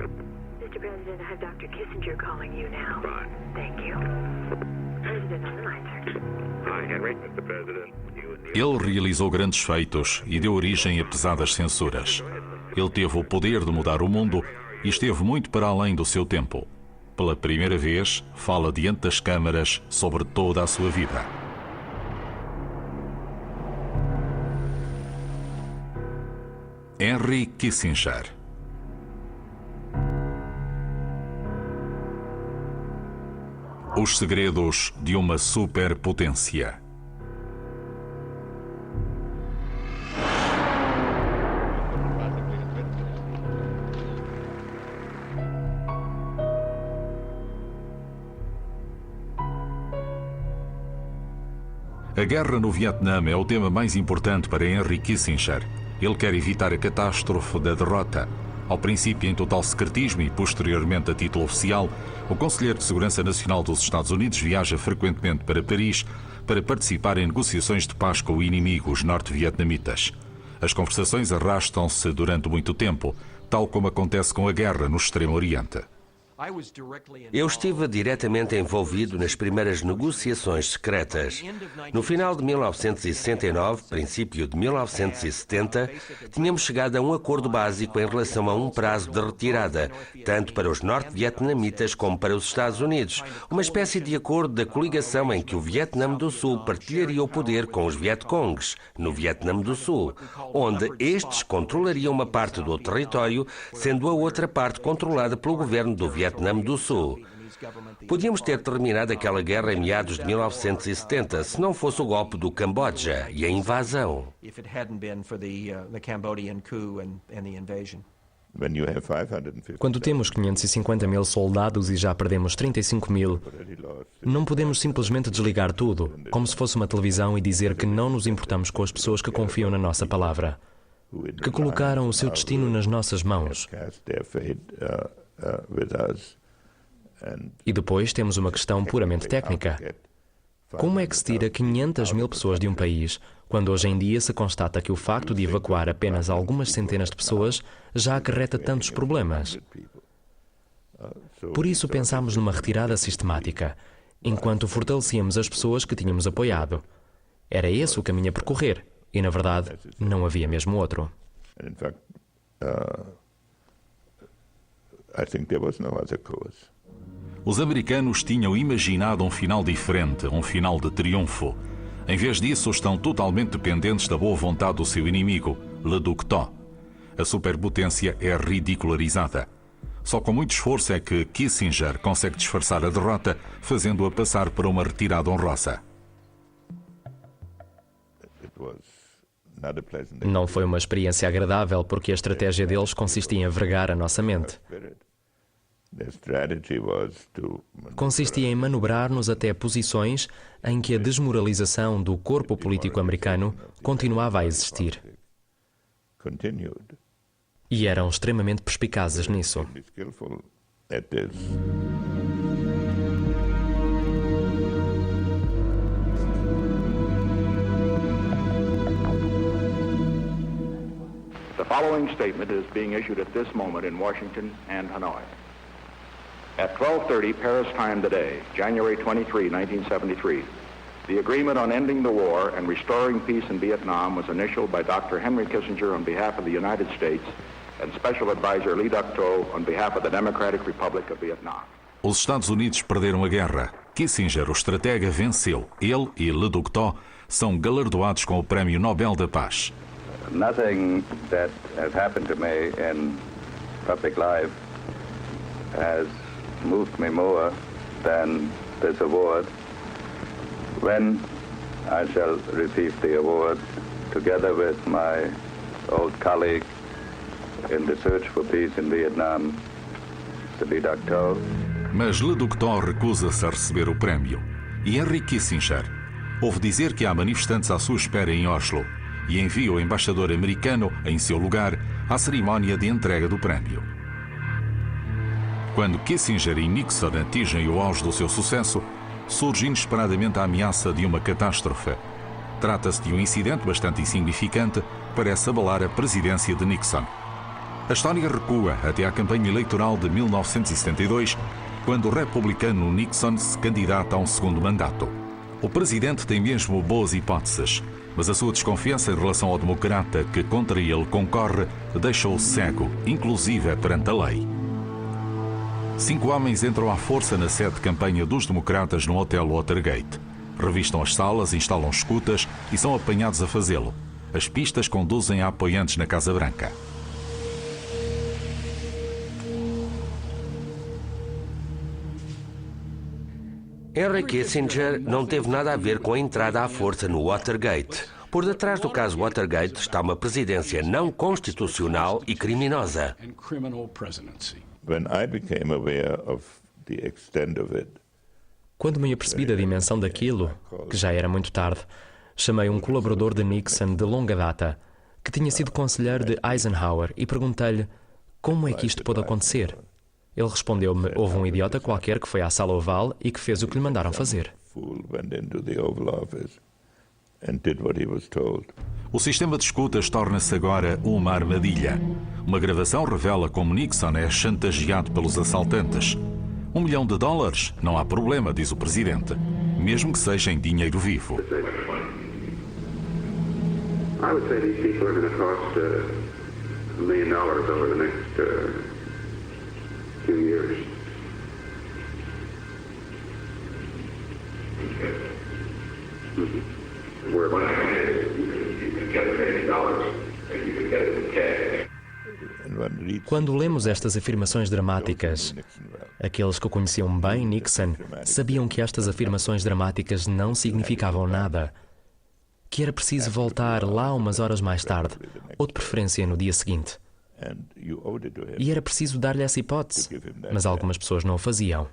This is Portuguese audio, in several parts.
Mr. President, I have Dr. Kissinger calling you now. Fine. Thank you. President on the line, sir. Hi, Henry. Mr. President. Ele realizou grandes feitos e deu origem a pesadas censuras. Ele teve o poder de mudar o mundo e esteve muito para além do seu tempo. Pela primeira vez, fala diante das câmaras sobre toda a sua vida. Henry Kissinger. Os segredos de uma superpotência. A guerra no Vietnã é o tema mais importante para Henry Kissinger. Ele quer evitar a catástrofe da derrota. Ao princípio em total secretismo e posteriormente a título oficial, o Conselheiro de Segurança Nacional dos Estados Unidos viaja frequentemente para Paris para participar em negociações de paz com o inimigo, os norte-vietnamitas. As conversações arrastam-se durante muito tempo, tal como acontece com a guerra no Extremo Oriente. Eu estive diretamente envolvido nas primeiras negociações secretas. No final de 1969, princípio de 1970, tínhamos chegado a um acordo básico em relação a um prazo de retirada, tanto para os norte-vietnamitas como para os Estados Unidos, uma espécie de acordo da coligação em que o Vietnã do Sul partilharia o poder com os Vietcongs, no Vietnã do Sul, onde estes controlariam uma parte do território, sendo a outra parte controlada pelo governo do Vietnã do Sul. Podíamos ter terminado aquela guerra em meados de 1970 se não fosse o golpe do Camboja e a invasão. Quando temos 550 mil soldados e já perdemos 35 mil, não podemos simplesmente desligar tudo, como se fosse uma televisão, e dizer que não nos importamos com as pessoas que confiam na nossa palavra, que colocaram o seu destino nas nossas mãos. E depois temos uma questão puramente técnica. Como é que se tira 500 mil pessoas de um país, quando hoje em dia se constata que o facto de evacuar apenas algumas centenas de pessoas já acarreta tantos problemas? Por isso pensámos numa retirada sistemática, enquanto fortalecíamos as pessoas que tínhamos apoiado. Era esse o caminho a percorrer, e na verdade não havia mesmo outro. Os americanos tinham imaginado um final diferente, um final de triunfo. Em vez disso, estão totalmente dependentes da boa vontade do seu inimigo, Le Duc Tho. A superpotência é ridicularizada. Só com muito esforço é que Kissinger consegue disfarçar a derrota, fazendo-a passar para uma retirada honrosa. Não foi uma experiência agradável, porque a estratégia deles consistia em vergar a nossa mente. Consistia em manobrar-nos até posições em que a desmoralização do corpo político americano continuava a existir. E eram extremamente perspicazes nisso. The following statement is being issued at this moment in Washington and Hanoi. At 12:30 Paris time today, January 23, 1973, the agreement on ending the war and restoring peace in Vietnam was initialed by Dr. Henry Kissinger on behalf of the United States and Special Advisor Le Duc Tho on behalf of the Democratic Republic of Vietnam. Os Estados Unidos perderam a guerra. Kissinger, o estratega, venceu. Ele e Le Duc Tho são galardoados com o Prémio Nobel da Paz. Nothing that has happened to me in public life has moved me more than this award. When I shall receive the award, together with my old colleague in the search for peace in Vietnam, Le Duc Tho. Mas Le Duc Tho recusa-se a receber o prémio. E Henry Kissinger ouve dizer que há manifestantes à sua espera em Oslo e envia o embaixador americano, em seu lugar, à cerimónia de entrega do prémio. Quando Kissinger e Nixon atingem o auge do seu sucesso, surge inesperadamente a ameaça de uma catástrofe. Trata-se de um incidente bastante insignificante, parece abalar a presidência de Nixon. A história recua até à campanha eleitoral de 1972, quando o republicano Nixon se candidata a um segundo mandato. O presidente tem mesmo boas hipóteses, mas a sua desconfiança em relação ao democrata que contra ele concorre deixa-o cego, inclusive perante a lei. 5 homens entram à força na sede de campanha dos democratas no Hotel Watergate. Revistam as salas, instalam escutas e são apanhados a fazê-lo. As pistas conduzem a apoiantes na Casa Branca. Henry Kissinger não teve nada a ver com a entrada à força no Watergate. Por detrás do caso Watergate está uma presidência não constitucional e criminosa. Quando me apercebi da dimensão daquilo, que já era muito tarde, chamei um colaborador de Nixon de longa data, que tinha sido conselheiro de Eisenhower, e perguntei-lhe como é que isto pôde acontecer. Ele respondeu-me: houve um idiota qualquer que foi à sala oval e que fez o que lhe mandaram fazer. O sistema de escutas torna-se agora uma armadilha. Uma gravação revela como Nixon é chantageado pelos assaltantes. $1 milhão? Não há problema, diz o presidente, mesmo que seja em dinheiro vivo. I would say these people are going to cost $1 million over the next few years. Where you can get $1 million and you can get it in cash. Quando lemos estas afirmações dramáticas, aqueles que conheciam bem Nixon sabiam que estas afirmações dramáticas não significavam nada, que era preciso voltar lá umas horas mais tarde, ou de preferência no dia seguinte. E era preciso dar-lhe essa hipótese, mas algumas pessoas não o faziam.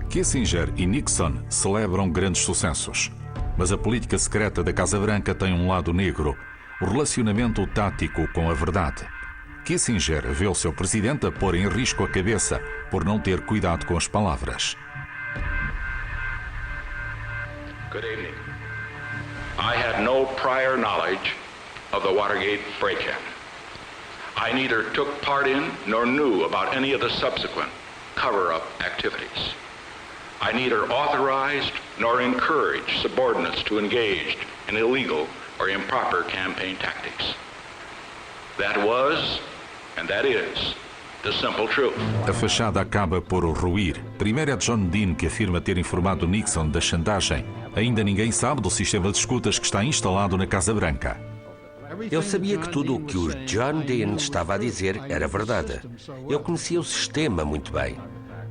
Kissinger e Nixon celebram grandes sucessos, mas a política secreta da Casa Branca tem um lado negro, o relacionamento tático com a verdade. Kissinger vê o seu presidente a pôr em risco a cabeça por não ter cuidado com as palavras. Good evening. I had no prior knowledge of the Watergate break-in. I neither took part in nor knew about any of the subsequent cover-up activities. I neither authorized nor encouraged subordinates to engage in illegal or improper campaign tactics. That was, and that is, the simple truth. A fachada acaba por ruir. Primeiro é John Dean que afirma ter informado Nixon da chantagem. Ainda ninguém sabe do sistema de escutas que está instalado na Casa Branca. Eu sabia que tudo o que o John Dean estava a dizer era verdade. Eu conhecia o sistema muito bem.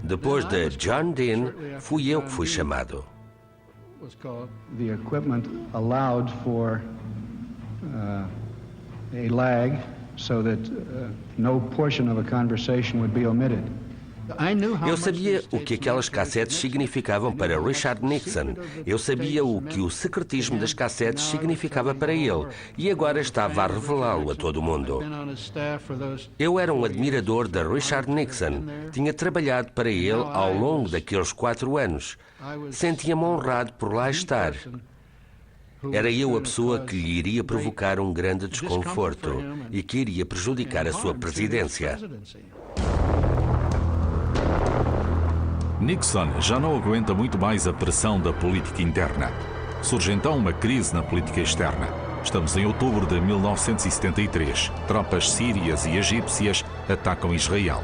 Depois de John Dean, fui eu que fui chamado. The equipment allowed for a lag so that no portion of a conversation would be omitted. Eu sabia o que aquelas cassetes significavam para Richard Nixon. Eu sabia o que o secretismo das cassetes significava para ele. E agora estava a revelá-lo a todo mundo. Eu era um admirador de Richard Nixon. Tinha trabalhado para ele ao longo daqueles 4 anos. Sentia-me honrado por lá estar. Era eu a pessoa que lhe iria provocar um grande desconforto e que iria prejudicar a sua presidência. Nixon já não aguenta muito mais a pressão da política interna. Surge então uma crise na política externa. Estamos em outubro de 1973. Tropas sírias e egípcias atacam Israel.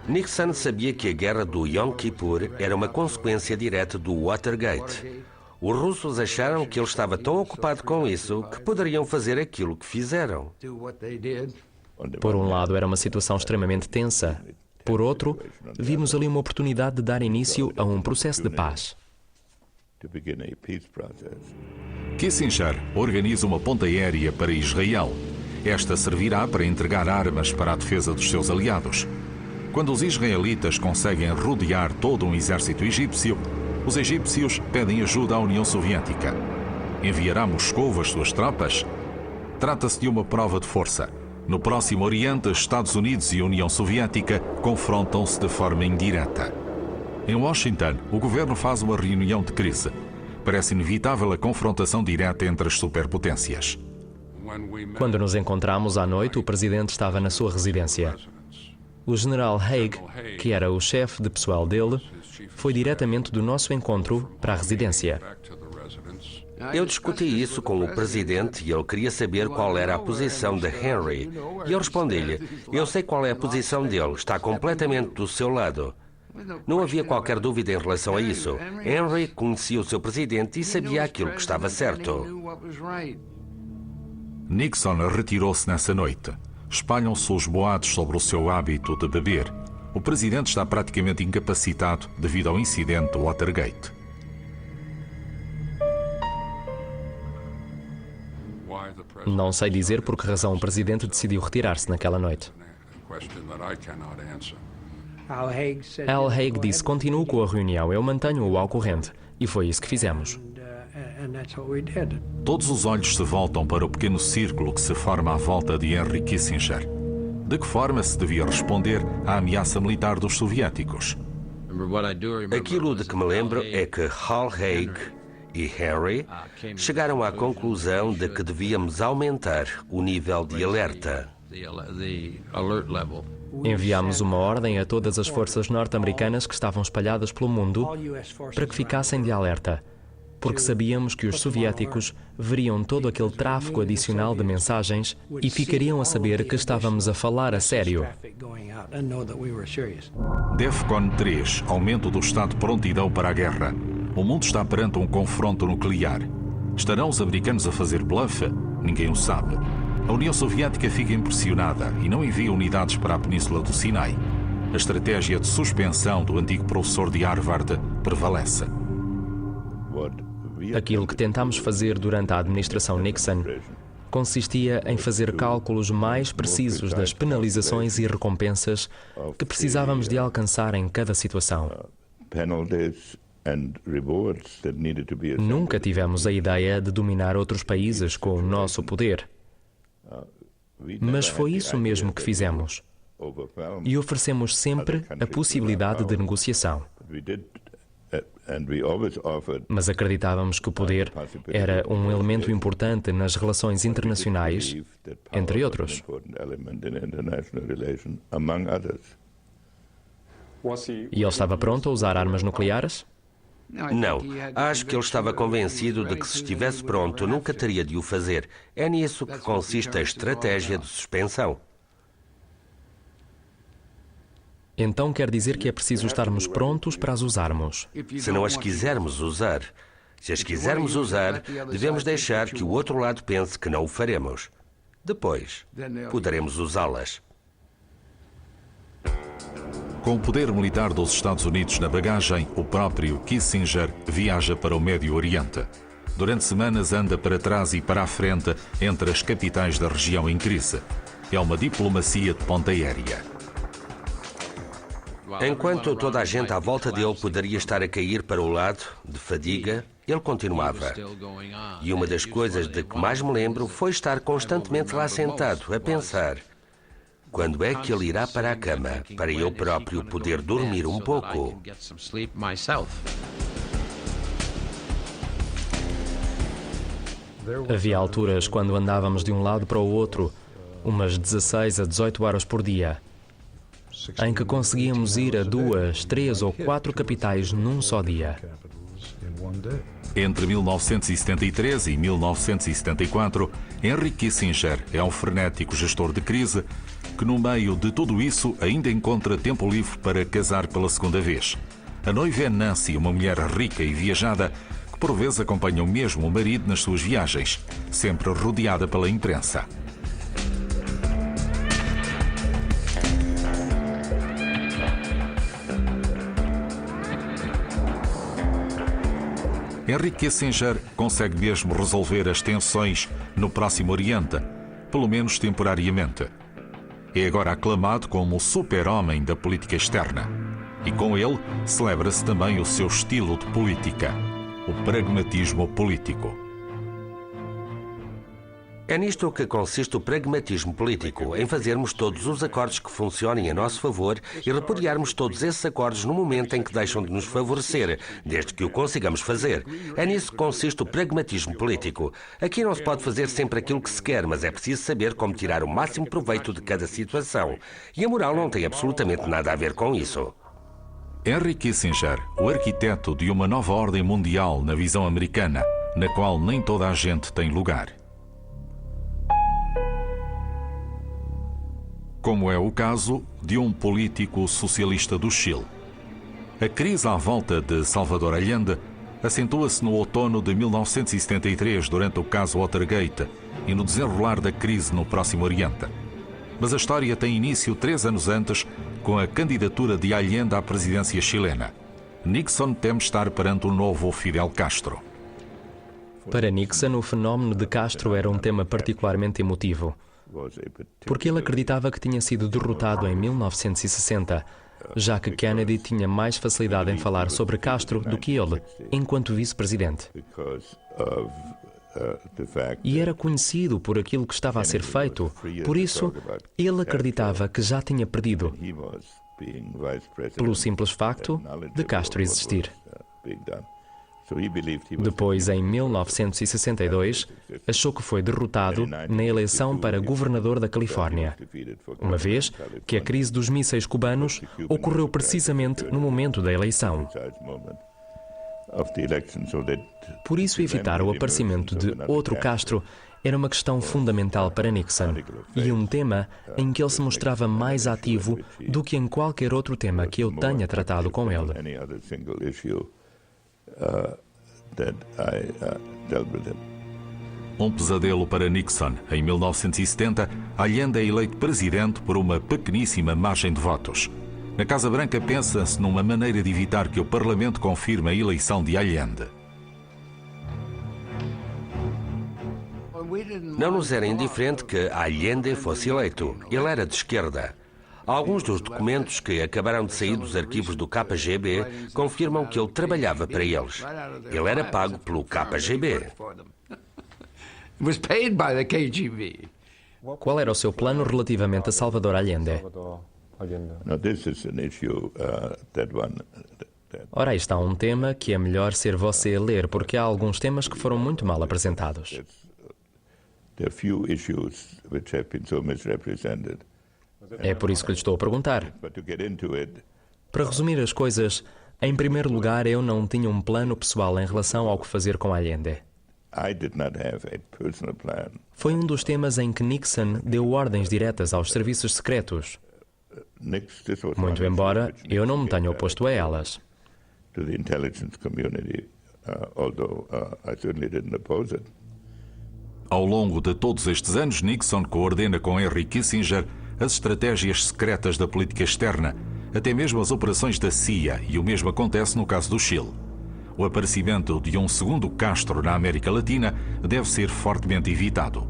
Nixon sabia que a guerra do Yom Kippur era uma consequência direta do Watergate. Os russos acharam que ele estava tão ocupado com isso que poderiam fazer aquilo que fizeram. Por um lado, era uma situação extremamente tensa. Por outro, vimos ali uma oportunidade de dar início a um processo de paz. Kissinger organiza uma ponte aérea para Israel. Esta servirá para entregar armas para a defesa dos seus aliados. Quando os israelitas conseguem rodear todo um exército egípcio, os egípcios pedem ajuda à União Soviética. Enviará Moscou as suas tropas? Trata-se de uma prova de força. No Próximo Oriente, Estados Unidos e União Soviética confrontam-se de forma indireta. Em Washington, o governo faz uma reunião de crise. Parece inevitável a confrontação direta entre as superpotências. Quando nos encontramos à noite, o presidente estava na sua residência. O general Haig, que era o chefe de pessoal dele, foi diretamente do nosso encontro para a residência. Eu discuti isso com o presidente e ele queria saber qual era a posição de Henry. E eu respondi-lhe, eu sei qual é a posição dele, está completamente do seu lado. Não havia qualquer dúvida em relação a isso. Henry conhecia o seu presidente e sabia aquilo que estava certo. Nixon retirou-se nessa noite. Espalham-se os boatos sobre o seu hábito de beber. O presidente está praticamente incapacitado devido ao incidente do Watergate. Não sei dizer por que razão o presidente decidiu retirar-se naquela noite. Al Haig disse, continue com a reunião, eu mantenho-o ao corrente. E foi isso que fizemos. Todos os olhos se voltam para o pequeno círculo que se forma à volta de Henry Kissinger. De que forma se devia responder à ameaça militar dos soviéticos? Aquilo de que me lembro é que Al Haig e Henry chegaram à conclusão de que devíamos aumentar o nível de alerta. Enviámos uma ordem a todas as forças norte-americanas que estavam espalhadas pelo mundo para que ficassem de alerta, porque sabíamos que os soviéticos veriam todo aquele tráfego adicional de mensagens e ficariam a saber que estávamos a falar a sério. DEFCON 3, aumento do estado de prontidão para a guerra. O mundo está perante um confronto nuclear. Estarão os americanos a fazer bluff? Ninguém o sabe. A União Soviética fica impressionada e não envia unidades para a Península do Sinai. A estratégia de suspensão do antigo professor de Harvard prevalece. Aquilo que tentámos fazer durante a administração Nixon consistia em fazer cálculos mais precisos das penalizações e recompensas que precisávamos de alcançar em cada situação. Nunca tivemos a ideia de dominar outros países com o nosso poder. Mas foi isso mesmo que fizemos. E oferecemos sempre a possibilidade de negociação. Mas acreditávamos que o poder era um elemento importante nas relações internacionais, entre outros. E ele estava pronto a usar armas nucleares? Não, acho que ele estava convencido de que se estivesse pronto nunca teria de o fazer. É nisso que consiste a estratégia de suspensão. Então quer dizer que é preciso estarmos prontos para as usarmos. Se não as quisermos usar, se as quisermos usar, devemos deixar que o outro lado pense que não o faremos. Depois, poderemos usá-las. Com o poder militar dos Estados Unidos na bagagem, o próprio Kissinger viaja para o Médio Oriente. Durante semanas anda para trás e para a frente entre as capitais da região em crise. É uma diplomacia de ponta aérea. Enquanto toda a gente à volta dele poderia estar a cair para o lado, de fadiga, ele continuava. E uma das coisas de que mais me lembro foi estar constantemente lá sentado, a pensar: quando é que ele irá para a cama, para eu próprio poder dormir um pouco? Havia alturas quando andávamos de um lado para o outro, umas 16 a 18 horas por dia, em que conseguíamos ir a 2, 3 ou 4 capitais num só dia. Entre 1973 e 1974, Henry Kissinger é um frenético gestor de crise que, no meio de tudo isso, ainda encontra tempo livre para casar pela segunda vez. A noiva é Nancy, uma mulher rica e viajada, que por vezes acompanha mesmo o marido nas suas viagens, sempre rodeada pela imprensa. Henry Kissinger consegue mesmo resolver as tensões no Próximo Oriente, pelo menos temporariamente. É agora aclamado como o super-homem da política externa. E com ele celebra-se também o seu estilo de política, o pragmatismo político. É nisto que consiste o pragmatismo político, em fazermos todos os acordos que funcionem a nosso favor e repudiarmos todos esses acordos no momento em que deixam de nos favorecer, desde que o consigamos fazer. É nisso que consiste o pragmatismo político. Aqui não se pode fazer sempre aquilo que se quer, mas é preciso saber como tirar o máximo proveito de cada situação. E a moral não tem absolutamente nada a ver com isso. Henry Kissinger, o arquiteto de uma nova ordem mundial na visão americana, na qual nem toda a gente tem lugar. Como é o caso de um político socialista do Chile. A crise à volta de Salvador Allende acentua-se no outono de 1973 durante o caso Watergate e no desenrolar da crise no Próximo Oriente. Mas a história tem início 3 anos antes, com a candidatura de Allende à presidência chilena. Nixon teme estar perante o novo Fidel Castro. Para Nixon, o fenómeno de Castro era um tema particularmente emotivo, porque ele acreditava que tinha sido derrotado em 1960, já que Kennedy tinha mais facilidade em falar sobre Castro do que ele, enquanto vice-presidente. E era conhecido por aquilo que estava a ser feito, por isso ele acreditava que já tinha perdido, pelo simples facto de Castro existir. Depois, em 1962, achou que foi derrotado na eleição para governador da Califórnia, uma vez que a crise dos mísseis cubanos ocorreu precisamente no momento da eleição. Por isso, evitar o aparecimento de outro Castro era uma questão fundamental para Nixon e um tema em que ele se mostrava mais ativo do que em qualquer outro tema que eu tenha tratado com ele. Um pesadelo para Nixon. Em 1970, Allende é eleito presidente por uma pequeníssima margem de votos. Na Casa Branca pensa-se numa maneira de evitar que o Parlamento confirme a eleição de Allende. Não nos era indiferente que Allende fosse eleito. Ele era de esquerda. Alguns dos documentos que acabaram de sair dos arquivos do KGB confirmam que ele trabalhava para eles. Ele era pago pelo KGB. Qual era o seu plano relativamente a Salvador Allende? Ora, aí está um tema que é melhor ser você a ler, porque há alguns temas que foram muito mal apresentados. É por isso que lhe estou a perguntar. Para resumir as coisas, em primeiro lugar, eu não tinha um plano pessoal em relação ao que fazer com Allende. Foi um dos temas em que Nixon deu ordens diretas aos serviços secretos, muito embora eu não me tenha oposto a elas. Ao longo de todos estes anos, Nixon coordena com Henry Kissinger as estratégias secretas da política externa, até mesmo as operações da CIA, e o mesmo acontece no caso do Chile. O aparecimento de um segundo Castro na América Latina deve ser fortemente evitado.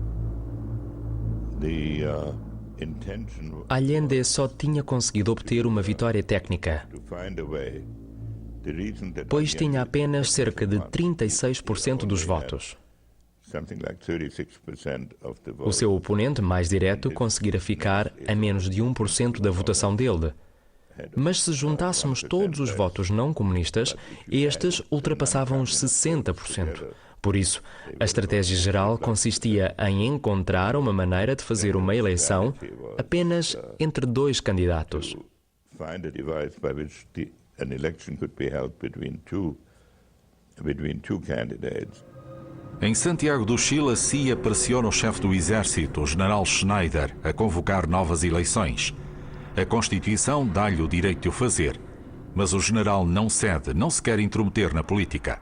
Allende só tinha conseguido obter uma vitória técnica, pois tinha apenas cerca de 36% dos votos. O seu oponente mais direto conseguira ficar a menos de 1% da votação dele. Mas se juntássemos todos os votos não comunistas, estes ultrapassavam os 60%. Por isso, a estratégia geral consistia em encontrar uma maneira de fazer uma eleição apenas entre dois candidatos. Em Santiago do Chile, a CIA pressiona o chefe do exército, o general Schneider, a convocar novas eleições. A Constituição dá-lhe o direito de o fazer, mas o general não cede, não se quer intrometer na política.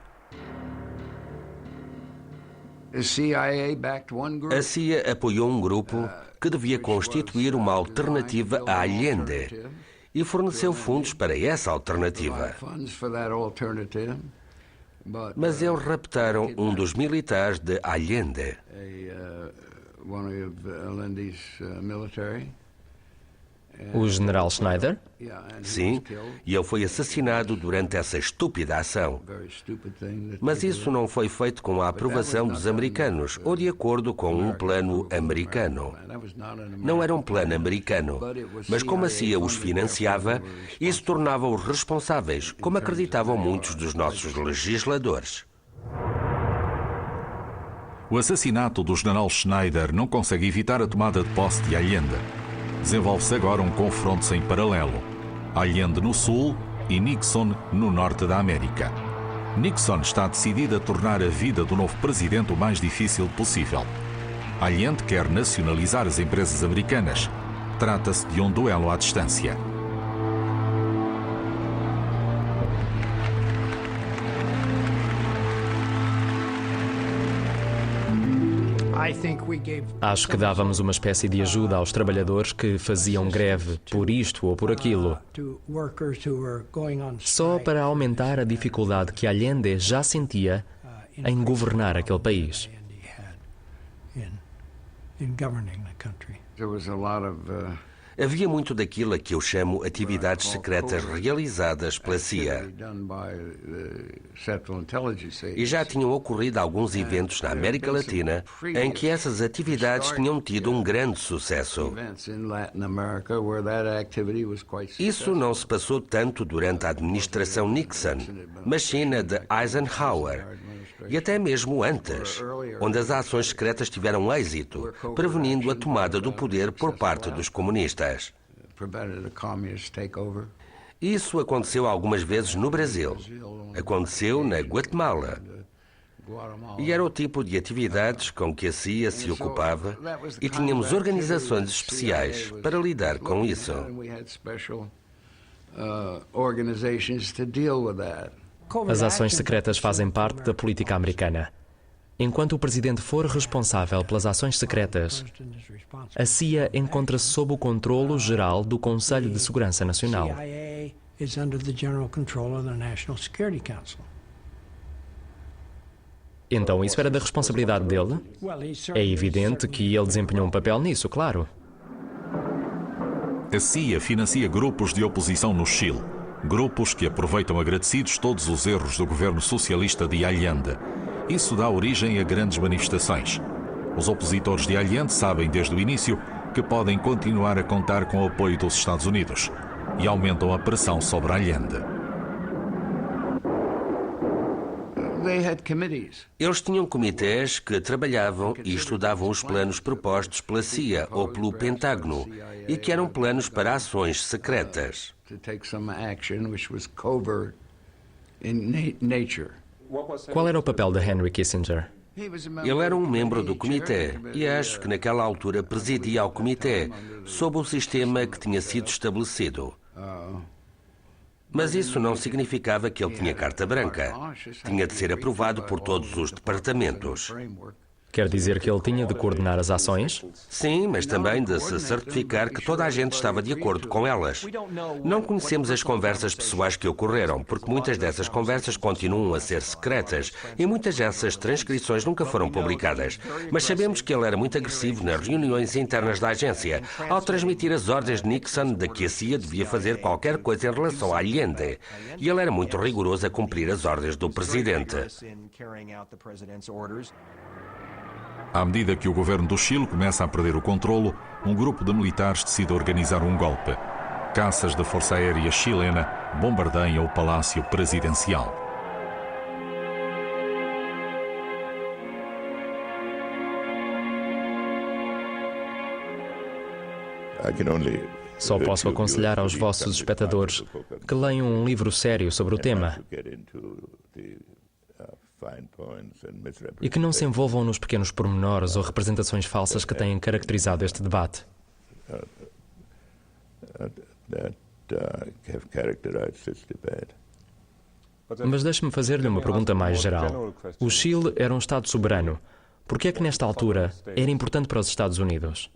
A CIA apoiou um grupo que devia constituir uma alternativa a Allende e forneceu fundos para essa alternativa. Mas eles raptaram um dos militares de Allende. O general Schneider? Sim, e ele foi assassinado durante essa estúpida ação. Mas isso não foi feito com a aprovação dos americanos ou de acordo com um plano americano. Não era um plano americano, mas como a CIA os financiava, isso tornava-os responsáveis, como acreditavam muitos dos nossos legisladores. O assassinato do general Schneider não consegue evitar a tomada de posse de Allende. Desenvolve-se agora um confronto sem paralelo. Allende no sul e Nixon no norte da América. Nixon está decidido a tornar a vida do novo presidente o mais difícil possível. Allende quer nacionalizar as empresas americanas. Trata-se de um duelo à distância. Acho que dávamos uma espécie de ajuda aos trabalhadores que faziam greve por isto ou por aquilo, só para aumentar a dificuldade que Allende já sentia em governar aquele país. Havia muito daquilo a que eu chamo atividades secretas realizadas pela CIA. E já tinham ocorrido alguns eventos na América Latina em que essas atividades tinham tido um grande sucesso. Isso não se passou tanto durante a administração Nixon, mas sim na de Eisenhower. E até mesmo antes, onde as ações secretas tiveram êxito, prevenindo a tomada do poder por parte dos comunistas. Isso aconteceu algumas vezes no Brasil. Aconteceu na Guatemala. E era o tipo de atividades com que a CIA se ocupava e tínhamos organizações especiais para lidar com isso. As ações secretas fazem parte da política americana. Enquanto o presidente for responsável pelas ações secretas, a CIA encontra-se sob o controlo geral do Conselho de Segurança Nacional. Então isso era da responsabilidade dele? É evidente que ele desempenhou um papel nisso, claro. A CIA financia grupos de oposição no Chile. Grupos que aproveitam agradecidos todos os erros do governo socialista de Allende. Isso dá origem a grandes manifestações. Os opositores de Allende sabem desde o início que podem continuar a contar com o apoio dos Estados Unidos e aumentam a pressão sobre Allende. Eles tinham comitês que trabalhavam e estudavam os planos propostos pela CIA ou pelo Pentágono e que eram planos para ações secretas. Qual era o papel de Henry Kissinger? Ele era um membro do comitê e acho que naquela altura presidia ao comitê sob o sistema que tinha sido estabelecido. Mas isso não significava que ele tinha carta branca. Tinha de ser aprovado por todos os departamentos. Quer dizer que ele tinha de coordenar as ações? Sim, mas também de se certificar que toda a gente estava de acordo com elas. Não conhecemos as conversas pessoais que ocorreram, porque muitas dessas conversas continuam a ser secretas e muitas dessas transcrições nunca foram publicadas. Mas sabemos que ele era muito agressivo nas reuniões internas da agência, ao transmitir as ordens de Nixon de que a CIA devia fazer qualquer coisa em relação a Allende. E ele era muito rigoroso a cumprir as ordens do presidente. À medida que o governo do Chile começa a perder o controlo, um grupo de militares decide organizar um golpe. Caças da Força Aérea chilena bombardeiam o Palácio Presidencial. Só posso aconselhar aos vossos espectadores que leiam um livro sério sobre o tema e que não se envolvam nos pequenos pormenores ou representações falsas que têm caracterizado este debate. Mas deixe-me fazer-lhe uma pergunta mais geral. O Chile era um Estado soberano. Por que é que nesta altura era importante para os Estados Unidos?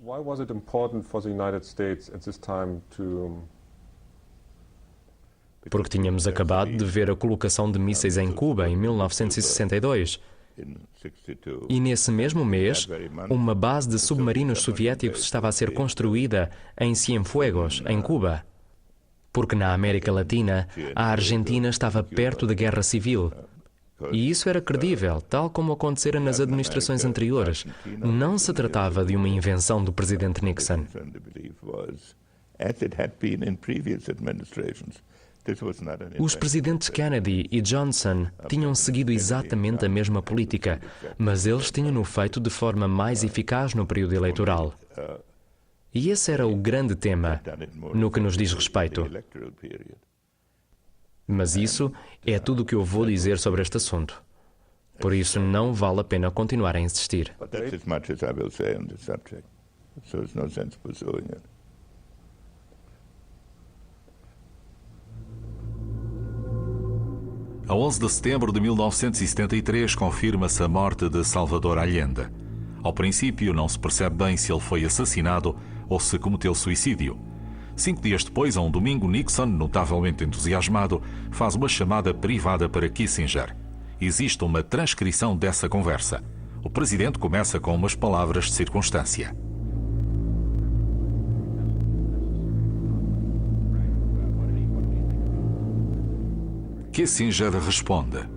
Porque tínhamos acabado de ver a colocação de mísseis em Cuba em 1962 E nesse mesmo mês, uma base de submarinos soviéticos estava a ser construída em Cienfuegos, em Cuba. Porque na América Latina, a Argentina estava perto da guerra civil. E isso era credível, tal como acontecera nas administrações anteriores. Não se tratava de uma invenção do presidente Nixon. Os presidentes Kennedy e Johnson tinham seguido exatamente a mesma política, mas eles tinham-no feito de forma mais eficaz no período eleitoral. E esse era o grande tema no que nos diz respeito. Mas isso é tudo o que eu vou dizer sobre este assunto. Por isso não vale a pena continuar a insistir. A 11 de setembro de 1973 confirma-se a morte de Salvador Allende. Ao princípio não se percebe bem se ele foi assassinado ou se cometeu suicídio. 5 dias depois, a um domingo, Nixon, notavelmente entusiasmado, faz uma chamada privada para Kissinger. Existe uma transcrição dessa conversa. O presidente começa com umas palavras de circunstância. Kissinger responde: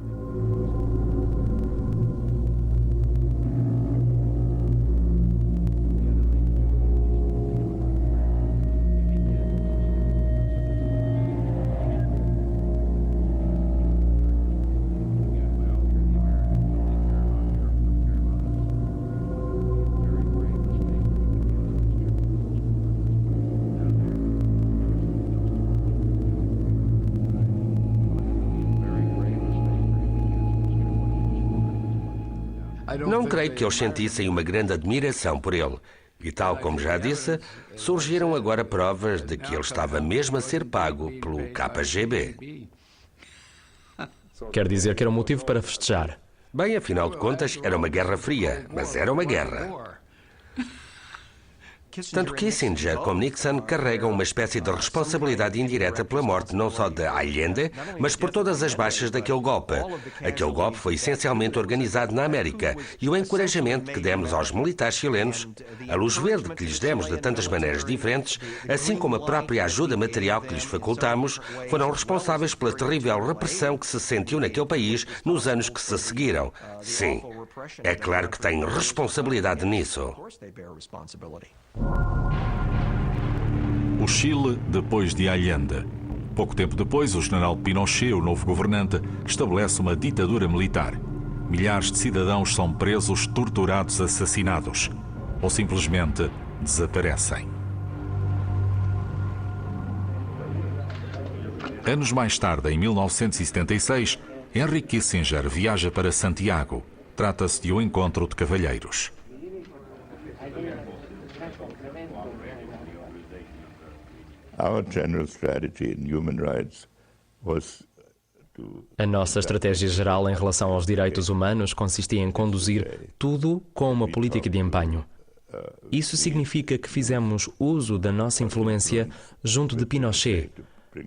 Não creio que eles sentissem uma grande admiração por ele. E tal como já disse, surgiram agora provas de que ele estava mesmo a ser pago pelo KGB. Quer dizer que era um motivo para festejar. Bem, afinal de contas, era uma guerra fria, mas era uma guerra. Tanto Kissinger como Nixon carregam uma espécie de responsabilidade indireta pela morte não só de Allende, mas por todas as baixas daquele golpe. Aquele golpe foi essencialmente organizado na América e o encorajamento que demos aos militares chilenos, a luz verde que lhes demos de tantas maneiras diferentes, assim como a própria ajuda material que lhes facultamos, foram responsáveis pela terrível repressão que se sentiu naquele país nos anos que se seguiram. Sim, é claro que têm responsabilidade nisso. O Chile depois de Allende. Pouco tempo depois, o general Pinochet, o novo governante, estabelece uma ditadura militar. Milhares de cidadãos são presos, torturados, assassinados ou simplesmente desaparecem. Anos mais tarde, em 1976, Henry Kissinger viaja para Santiago. Trata-se de um encontro de cavalheiros. A nossa estratégia geral em relação aos direitos humanos consistia em conduzir tudo com uma política de empenho. Isso significa que fizemos uso da nossa influência junto de Pinochet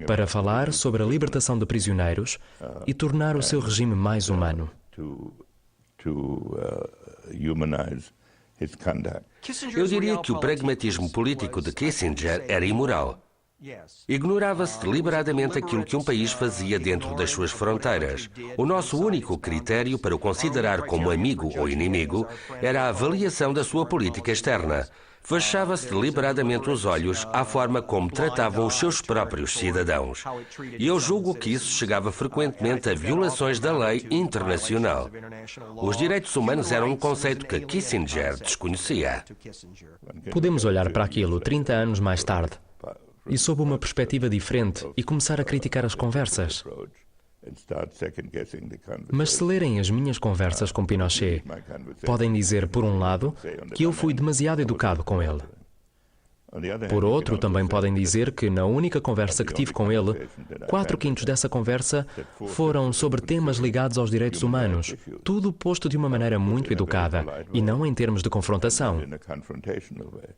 para falar sobre a libertação de prisioneiros e tornar o seu regime mais humano. Eu diria que o pragmatismo político de Kissinger era imoral. Ignorava-se deliberadamente aquilo que um país fazia dentro das suas fronteiras. O nosso único critério para o considerar como amigo ou inimigo era a avaliação da sua política externa. Fechava-se deliberadamente os olhos à forma como tratavam os seus próprios cidadãos. E eu julgo que isso chegava frequentemente a violações da lei internacional. Os direitos humanos eram um conceito que Kissinger desconhecia. Podemos olhar para aquilo 30 anos mais tarde e sob uma perspectiva diferente e começar a criticar as conversas. Mas se lerem as minhas conversas com Pinochet, podem dizer, por um lado, que eu fui demasiado educado com ele. Por outro, também podem dizer que na única conversa que tive com ele, 4/5 dessa conversa foram sobre temas ligados aos direitos humanos, tudo posto de uma maneira muito educada e não em termos de confrontação.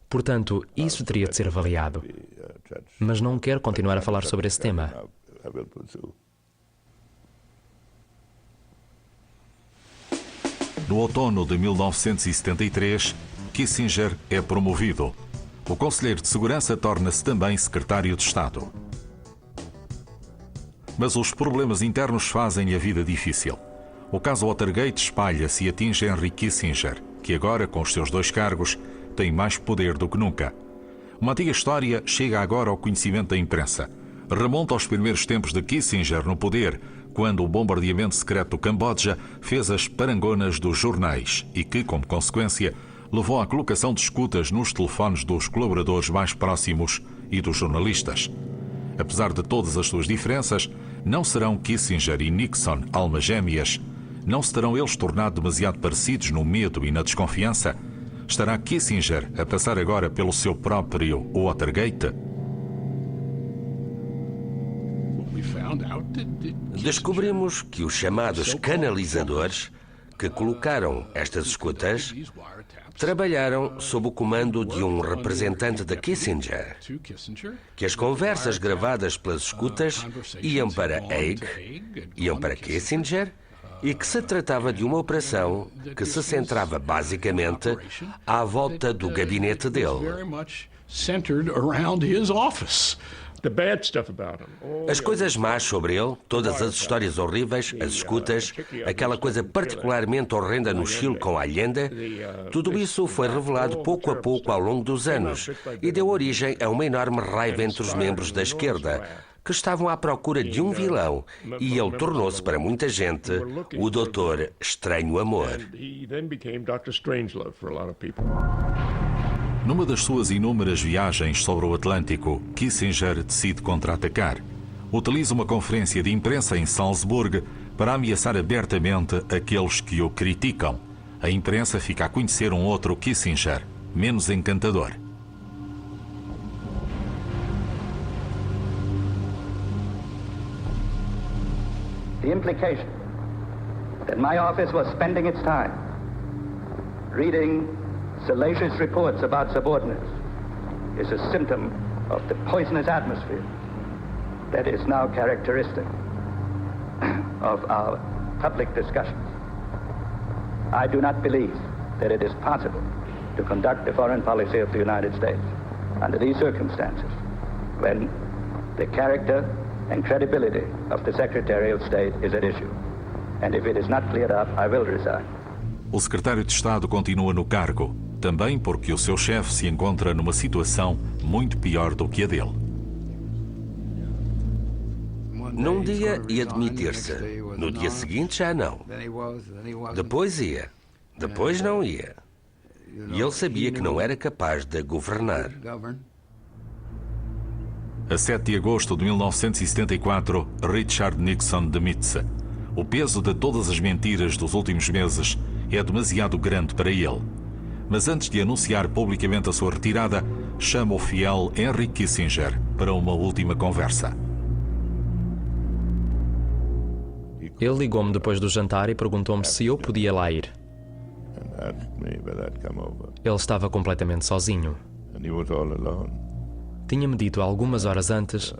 Portanto, isso teria de ser avaliado. Mas não quero continuar a falar sobre esse tema. No outono de 1973, Kissinger é promovido. O conselheiro de segurança torna-se também secretário de Estado. Mas os problemas internos fazem-lhe a vida difícil. O caso Watergate espalha-se e atinge Henry Kissinger, que agora, com os seus 2 cargos, tem mais poder do que nunca. Uma antiga história chega agora ao conhecimento da imprensa. Remonta aos primeiros tempos de Kissinger no poder, quando o bombardeamento secreto do Camboja fez as parangonas dos jornais e que, como consequência, levou à colocação de escutas nos telefones dos colaboradores mais próximos e dos jornalistas. Apesar de todas as suas diferenças, não serão Kissinger e Nixon almas gêmeas? Não se terão eles tornado demasiado parecidos no medo e na desconfiança? Estará Kissinger a passar agora pelo seu próprio Watergate? Descobrimos que os chamados canalizadores que colocaram estas escutas trabalharam sob o comando de um representante de Kissinger, que as conversas gravadas pelas escutas iam para Haig, iam para Kissinger, e que se tratava de uma operação que se centrava basicamente à volta do gabinete dele. As coisas más sobre ele, todas as histórias horríveis, as escutas, aquela coisa particularmente horrenda no Chile com Allende, tudo isso foi revelado pouco a pouco ao longo dos anos e deu origem a uma enorme raiva entre os membros da esquerda, que estavam à procura de um vilão, e ele tornou-se para muita gente o Dr. Estranho Amor. Numa das suas inúmeras viagens sobre o Atlântico, Kissinger decide contra-atacar. Utiliza uma conferência de imprensa em Salzburg para ameaçar abertamente aqueles que o criticam. A imprensa fica a conhecer um outro Kissinger, menos encantador. The implication that my office was spending its time reading salacious reports about subordinates is a symptom of the poisonous atmosphere that is now characteristic of our public discussions. I do not believe that it is possible to conduct the foreign policy of the United States under these circumstances when the character and credibility of the Secretary of State is at issue. And if it is not cleared up, I will resign. O secretário de Estado continua no cargo, também porque o seu chefe se encontra numa situação muito pior do que a dele. Num dia ia demitir-se, no dia seguinte já não. Depois ia, depois não ia. E ele sabia que não era capaz de governar. A 7 de agosto de 1974, Richard Nixon demite-se. O peso de todas as mentiras dos últimos meses é demasiado grande para ele. Mas antes de anunciar publicamente a sua retirada, chama o fiel Henry Kissinger para uma última conversa. Ele ligou-me depois do jantar e perguntou-me se eu podia lá ir. Ele estava completamente sozinho. Tinha-me dito algumas horas antes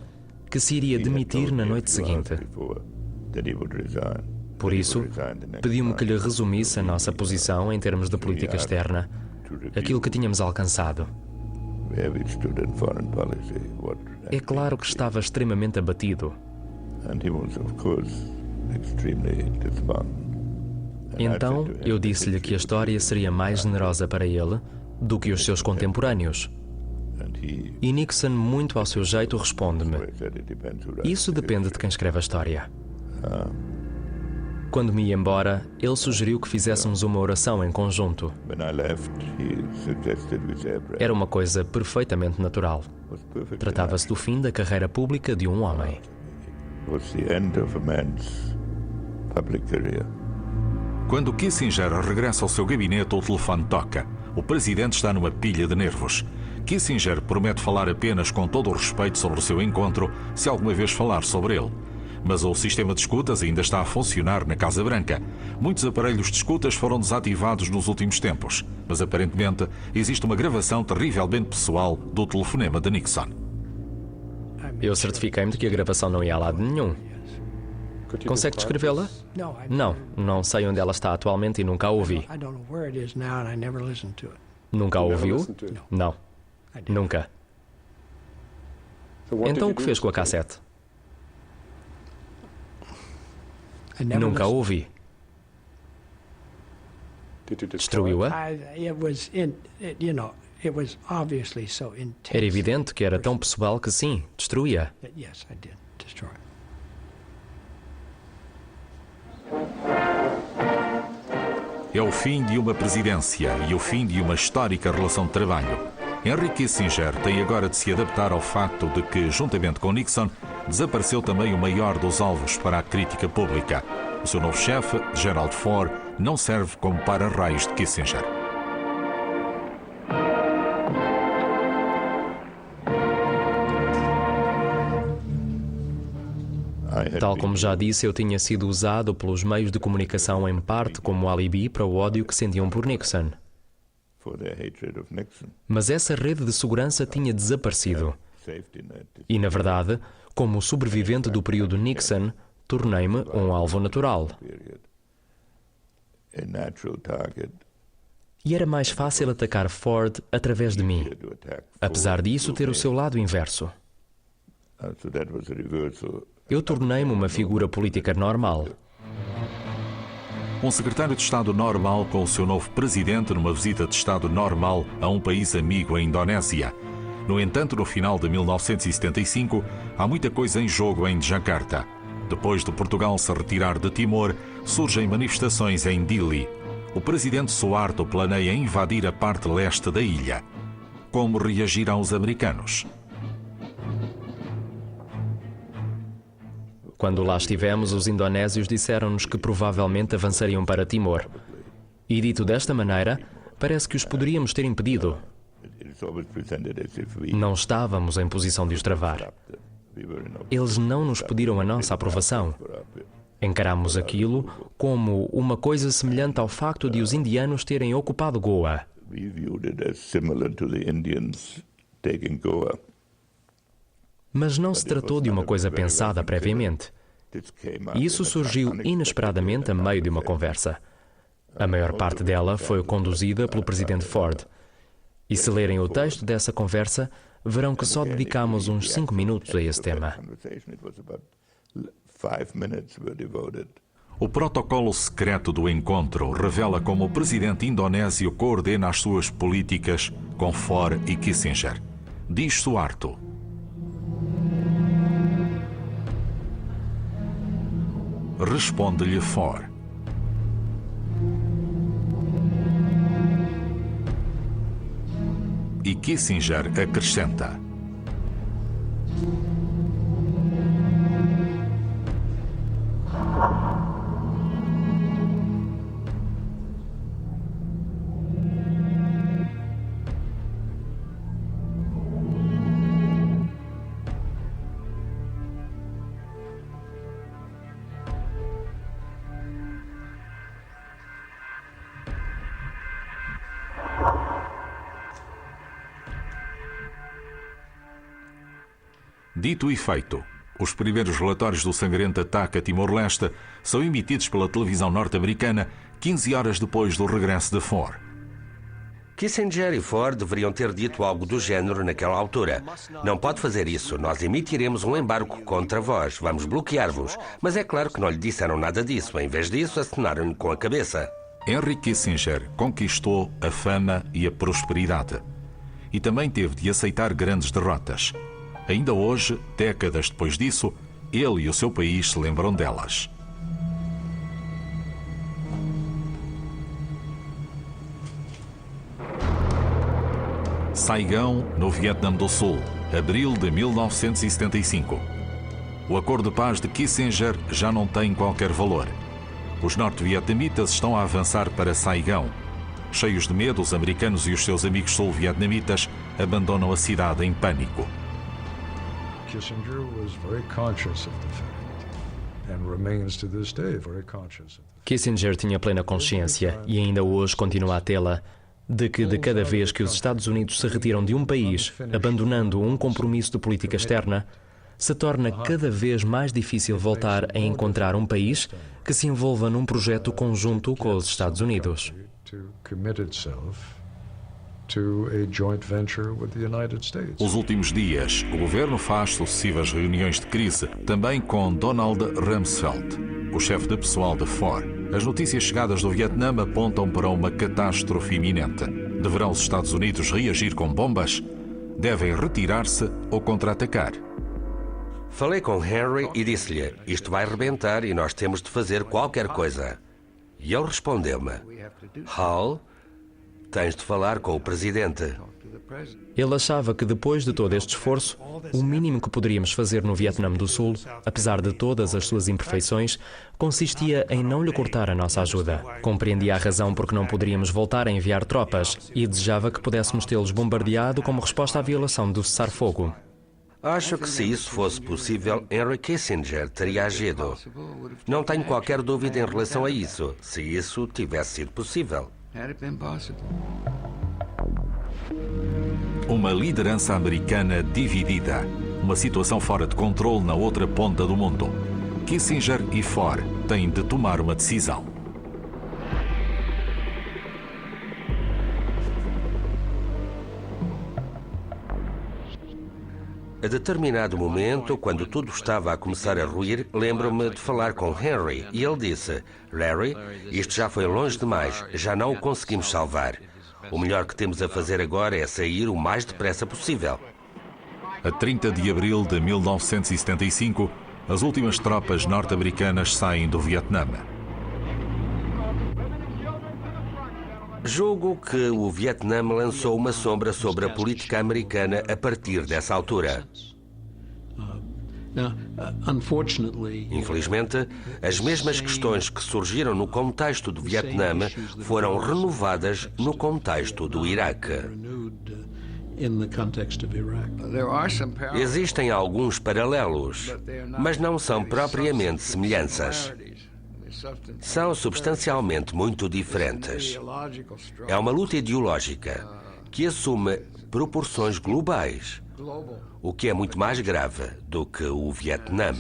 que se iria demitir na noite seguinte. Por isso, pediu-me que lhe resumisse a nossa posição em termos de política externa, aquilo que tínhamos alcançado. É claro que estava extremamente abatido. Então, eu disse-lhe que a história seria mais generosa para ele do que os seus contemporâneos. E Nixon, muito ao seu jeito, responde-me: isso depende de quem escreve a história. Quando me ia embora, ele sugeriu que fizéssemos uma oração em conjunto. Era uma coisa perfeitamente natural. Tratava-se do fim da carreira pública de um homem. Quando Kissinger regressa ao seu gabinete, o telefone toca. O presidente está numa pilha de nervos. Kissinger promete falar apenas com todo o respeito sobre o seu encontro, se alguma vez falar sobre ele. Mas o sistema de escutas ainda está a funcionar na Casa Branca. Muitos aparelhos de escutas foram desativados nos últimos tempos, mas aparentemente existe uma gravação terrivelmente pessoal do telefonema de Nixon. Eu certifiquei-me de que a gravação não ia a lado nenhum. Consegue descrevê-la? Não sei onde ela está atualmente e nunca a ouvi. Nunca a ouviu? Não. Nunca. Então o que fez com a cassete? Nunca a ouvi. Destruiu-a? Era evidente que era tão pessoal que sim, destruía. É o fim de uma presidência e o fim de uma histórica relação de trabalho. Henry Kissinger tem agora de se adaptar ao facto de que, juntamente com Nixon, desapareceu também o maior dos alvos para a crítica pública. O seu novo chefe, Gerald Ford, não serve como para-raios de Kissinger. Tal como já disse, eu tinha sido usado pelos meios de comunicação em parte como alibi para o ódio que sentiam por Nixon. Mas essa rede de segurança tinha desaparecido. E, na verdade, como sobrevivente do período Nixon, tornei-me um alvo natural. E era mais fácil atacar Ford através de mim, apesar disso ter o seu lado inverso. Eu tornei-me uma figura política normal. Um secretário de Estado normal com o seu novo presidente numa visita de Estado normal a um país amigo, a Indonésia. No entanto, no final de 1975, há muita coisa em jogo em Jakarta. Depois de Portugal se retirar de Timor, surgem manifestações em Dili. O presidente Suharto planeia invadir a parte leste da ilha. Como reagirão os americanos? Quando lá estivemos, os indonésios disseram-nos que provavelmente avançariam para Timor. E dito desta maneira, parece que os poderíamos ter impedido. Não estávamos em posição de os travar. Eles não nos pediram a nossa aprovação. Encaramos aquilo como uma coisa semelhante ao facto de os indianos terem ocupado Goa. Mas não se tratou de uma coisa pensada previamente. Isso surgiu inesperadamente a meio de uma conversa. A maior parte dela foi conduzida pelo presidente Ford. E se lerem o texto dessa conversa, verão que só dedicamos uns 5 minutos a esse tema. O protocolo secreto do encontro revela como o presidente indonésio coordena as suas políticas com Ford e Kissinger. Diz Suharto: responde-lhe Ford: e Kissinger acrescenta: dito e feito, os primeiros relatórios do sangrento ataque a Timor-Leste são emitidos pela televisão norte-americana 15 horas depois do regresso de Ford. Kissinger e Ford deveriam ter dito algo do género naquela altura. Não pode fazer isso, nós emitiremos um embargo contra vós, vamos bloquear-vos. Mas é claro que não lhe disseram nada disso, em vez disso acenaram-lhe com a cabeça. Henry Kissinger conquistou a fama e a prosperidade. E também teve de aceitar grandes derrotas. Ainda hoje, décadas depois disso, ele e o seu país se lembram delas. Saigão, no Vietnã do Sul, abril de 1975. O acordo de paz de Kissinger já não tem qualquer valor. Os norte-vietnamitas estão a avançar para Saigão. Cheios de medo, os americanos e os seus amigos sul-vietnamitas abandonam a cidade em pânico. Kissinger was very conscious of the fact and remains to this day very conscious of the fact. Kissinger tinha plena consciência e ainda hoje continua a tê-la de que de cada vez que os Estados Unidos se retiram de um país, abandonando um compromisso de política externa, se torna cada vez mais difícil voltar a encontrar um país que se envolva num projeto conjunto com os Estados Unidos. Os últimos dias, o governo faz sucessivas reuniões de crise, também com Donald Rumsfeld, o chefe de pessoal de Ford. As notícias chegadas do Vietnã apontam para uma catástrofe iminente. Deverão os Estados Unidos reagir com bombas? Devem retirar-se ou contra-atacar? Falei com Henry e disse-lhe: isto vai rebentar e nós temos de fazer qualquer coisa. E ele respondeu-me: Hal, tens de falar com o presidente. Ele achava que depois de todo este esforço, o mínimo que poderíamos fazer no Vietnã do Sul, apesar de todas as suas imperfeições, consistia em não lhe cortar a nossa ajuda. Compreendia a razão por que não poderíamos voltar a enviar tropas e desejava que pudéssemos tê-los bombardeado como resposta à violação do cessar-fogo. Acho que se isso fosse possível, Henry Kissinger teria agido. Não tenho qualquer dúvida em relação a isso, se isso tivesse sido possível. Uma liderança americana dividida. Uma situação fora de controle na outra ponta do mundo. Kissinger e Ford têm de tomar uma decisão. A determinado momento, quando tudo estava a começar a ruir, lembro-me de falar com Henry e ele disse: Larry, isto já foi longe demais, já não o conseguimos salvar. O melhor que temos a fazer agora é sair o mais depressa possível. A 30 de abril de 1975, as últimas tropas norte-americanas saem do Vietnã. Julgo que o Vietnã lançou uma sombra sobre a política americana a partir dessa altura. Infelizmente, as mesmas questões que surgiram no contexto do Vietnã foram renovadas no contexto do Iraque. Existem alguns paralelos, mas não são propriamente semelhanças. São substancialmente muito diferentes. É uma luta ideológica que assume proporções globais, o que é muito mais grave do que o Vietnã.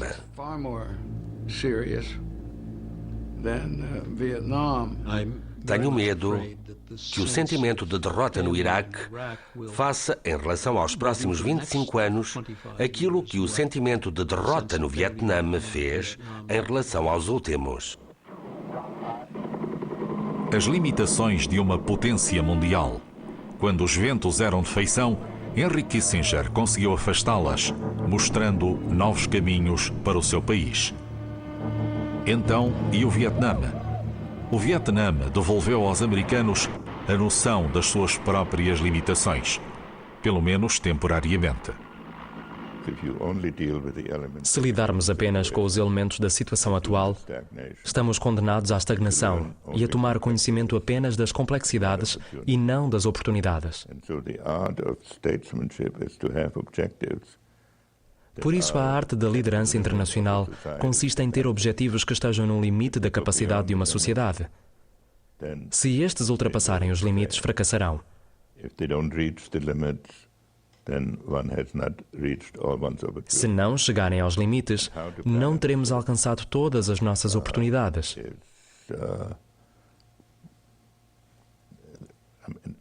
Tenho medo que o sentimento de derrota no Iraque faça, em relação aos próximos 25 anos, aquilo que o sentimento de derrota no Vietnã fez em relação aos últimos. As limitações de uma potência mundial. Quando os ventos eram de feição, Henry Kissinger conseguiu afastá-las, mostrando novos caminhos para o seu país. Então, e o Vietnã? O Vietnã devolveu aos americanos a noção das suas próprias limitações, pelo menos temporariamente. Se lidarmos apenas com os elementos da situação atual, estamos condenados à estagnação e a tomar conhecimento apenas das complexidades e não das oportunidades. Por isso, a arte da liderança internacional consiste em ter objetivos que estejam no limite da capacidade de uma sociedade. Se estes ultrapassarem os limites, fracassarão. Se não chegarem aos limites, não teremos alcançado todas as nossas oportunidades.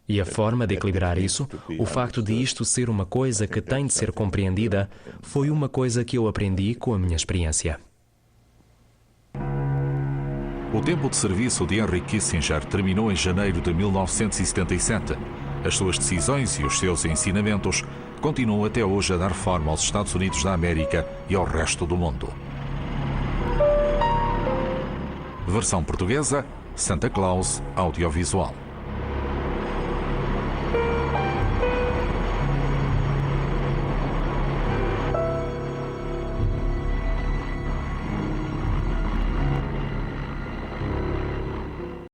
E a forma de equilibrar isso, o facto de isto ser uma coisa que tem de ser compreendida, foi uma coisa que eu aprendi com a minha experiência. O tempo de serviço de Henry Kissinger terminou em janeiro de 1977. As suas decisões e os seus ensinamentos continuam até hoje a dar forma aos Estados Unidos da América e ao resto do mundo. Versão portuguesa, Santa Claus Audiovisual.